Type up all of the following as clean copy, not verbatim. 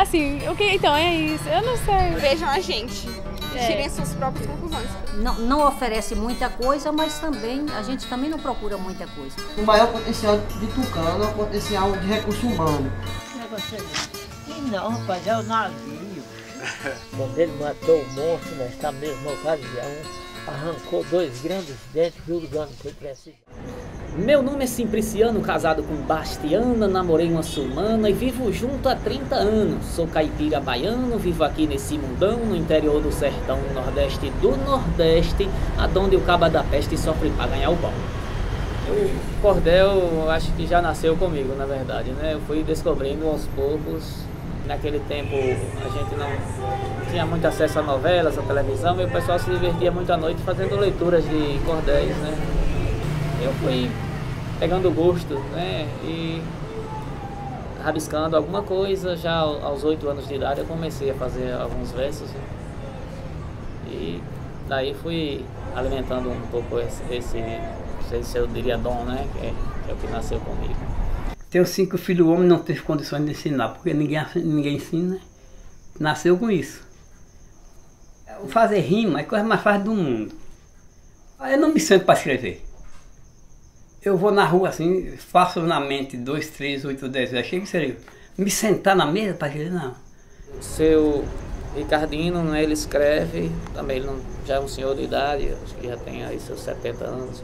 Assim, o que então é isso? Eu não sei. Vejam a gente. Tirem suas próprias conclusões. Não oferece muita coisa, mas também a gente também não procura muita coisa. O maior potencial de Tucano é o potencial de recurso humano. Não, rapaz, é o navio. Quando ele matou o monstro nesta mesma ocasião, arrancou 2 grandes dentes, julgando que foi preciso. Meu nome é Simpliciano, casado com Bastiana, namorei uma sulmana e vivo junto há 30 anos. Sou caipira baiano, vivo aqui nesse mundão, no interior do sertão nordeste do Nordeste, aonde o caba da peste sofre para ganhar o pão. O cordel acho que já nasceu comigo, na verdade, né? Eu fui descobrindo aos poucos. Naquele tempo a gente não tinha muito acesso a novelas, a televisão, e o pessoal se divertia muito à noite fazendo leituras de cordéis, né? Eu fui pegando gosto, né? E rabiscando alguma coisa. Já aos 8 anos de idade eu comecei a fazer alguns versos, né? E daí fui alimentando um pouco esse não sei se eu diria dom, né? Que é o que nasceu comigo. Tenho 5 filhos homens, não teve condições de ensinar, porque ninguém ensina, nasceu com isso. Fazer rima é a coisa mais fácil do mundo. Eu não me sento para escrever. Eu vou na rua assim, faço na mente 2, 3, 8, 10 vezes, chega e seria. Me sentar na mesa para escrever, não. Seu Ricardino, né, ele escreve, também ele já é um senhor de idade, acho que já tem aí seus 70 anos.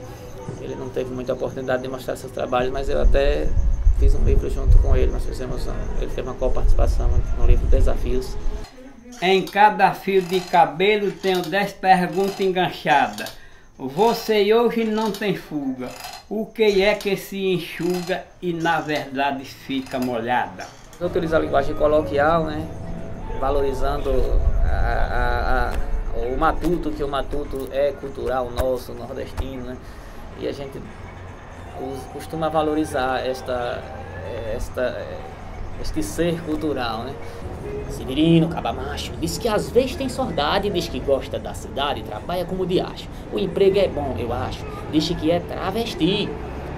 Ele não teve muita oportunidade de mostrar seus trabalhos, mas eu até fiz um livro junto com ele, ele teve uma coparticipação no livro Desafios. Em cada fio de cabelo tenho 10 perguntas enganchadas. Você hoje não tem fuga. O que é que se enxuga e na verdade fica molhada? Utiliza a linguagem coloquial, né? Valorizando o matuto, que o matuto é cultural nosso, nordestino, né? E a gente costuma valorizar este ser cultural, né? Severino, cabamacho, diz que às vezes tem saudade, diz que gosta da cidade, trabalha como diacho. O emprego é bom, eu acho, diz que é travesti.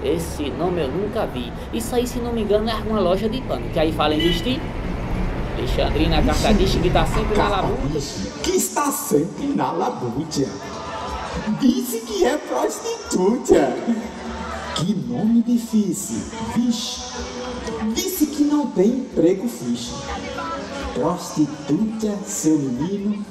Esse nome eu nunca vi. Isso aí, se não me engano, é uma loja de pano, que aí fala em vestir. Alexandrina na carta diz que está sempre na labuta. Que está sempre na labuta. Disse que é prostituta. Que nome difícil. Vixe. Disse que não tem emprego fixe. Prostituta, seu menino.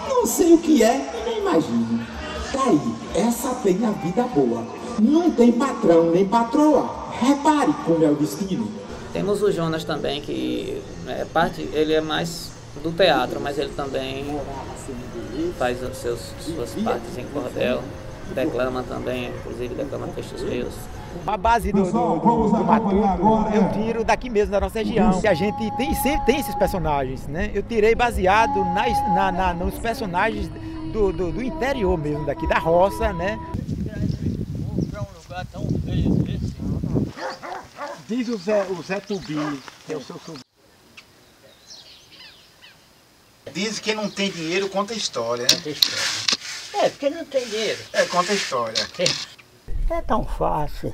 Não sei o que é e nem imagino. Daí, essa tem a vida boa. Não tem patrão nem patroa. Repare como é o destino. Temos o Jonas também, que ele é mais do teatro, mas ele também faz suas partes em cordel, declama também, inclusive declama textos meus. A base do Matuto eu tiro daqui mesmo, da nossa região. E a gente sempre tem esses personagens, né? Eu tirei baseado nos personagens do interior mesmo, daqui da roça, né? Para um lugar tão feio esse. Diz o Zé Tubi, que é o seu sobrinho. Diz que quem não tem dinheiro conta história, né? Conta história. É, porque não tem dinheiro. Conta história. É tão fácil.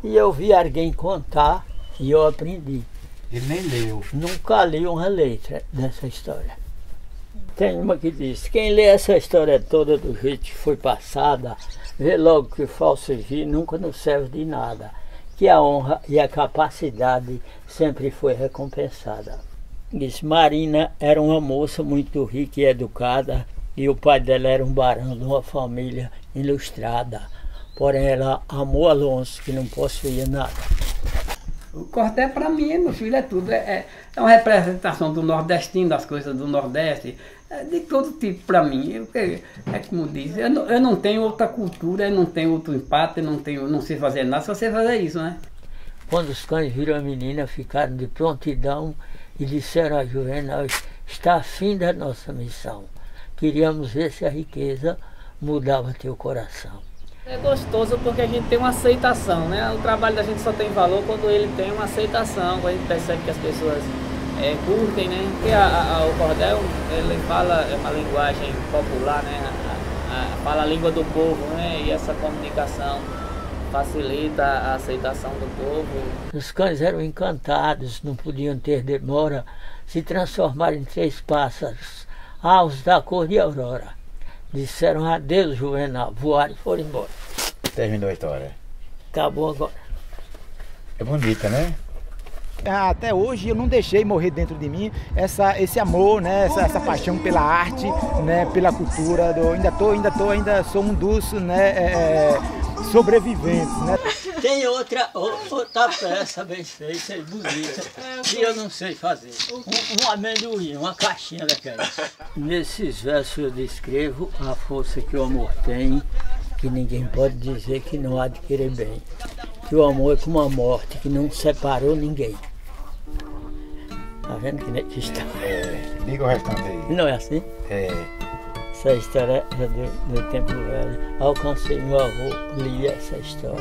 E eu vi alguém contar e eu aprendi. Ele nem leu. Nunca li uma letra dessa história. Tem uma que diz: quem lê essa história toda do jeito que foi passada, vê logo que o falsegir nunca nos serve de nada, que a honra e a capacidade sempre foi recompensada. Diz: Marina era uma moça muito rica e educada, e o pai dela era um barão de uma família ilustrada. Porém, ela amou Alonso, que não possuía nada. O cordel para mim, meu filho, é tudo. É uma representação do nordestino, das coisas do Nordeste, de todo tipo para mim. É como diz, eu não tenho outra cultura, eu não tenho outro empate, eu não sei fazer nada, só sei fazer isso, né? Quando os cães viram a menina, ficaram de prontidão e disseram a Juvenal: está a fim da nossa missão. Queríamos ver se a riqueza mudava teu coração. É gostoso porque a gente tem uma aceitação, né? O trabalho da gente só tem valor quando ele tem uma aceitação, quando a gente percebe que as pessoas curtem, né? Porque o cordel, ele fala, é uma linguagem popular, né? Fala a língua do povo, né? E essa comunicação facilita a aceitação do povo. Os cães eram encantados, não podiam ter demora, se transformaram em 3 pássaros, aves da cor de aurora. Disseram adeus, Juvenal, voaram e foram embora. Terminou a história. Acabou agora. É bonita, né? Até hoje eu não deixei morrer dentro de mim esse amor, né? essa paixão pela arte, né? Pela cultura. Ainda sou um dos, né? Sobreviventes, né? Tem outra peça bem feita e bonita que eu não sei fazer. Um amendoim, uma caixinha daquela. Nesses versos eu descrevo a força que o amor tem, que ninguém pode dizer que não adquire bem. Que o amor é como a morte, que não separou ninguém. Tá vendo que história? Diga o restante aí. Não é assim? Essa história é do tempo velho. Alcancei meu avô, li essa história.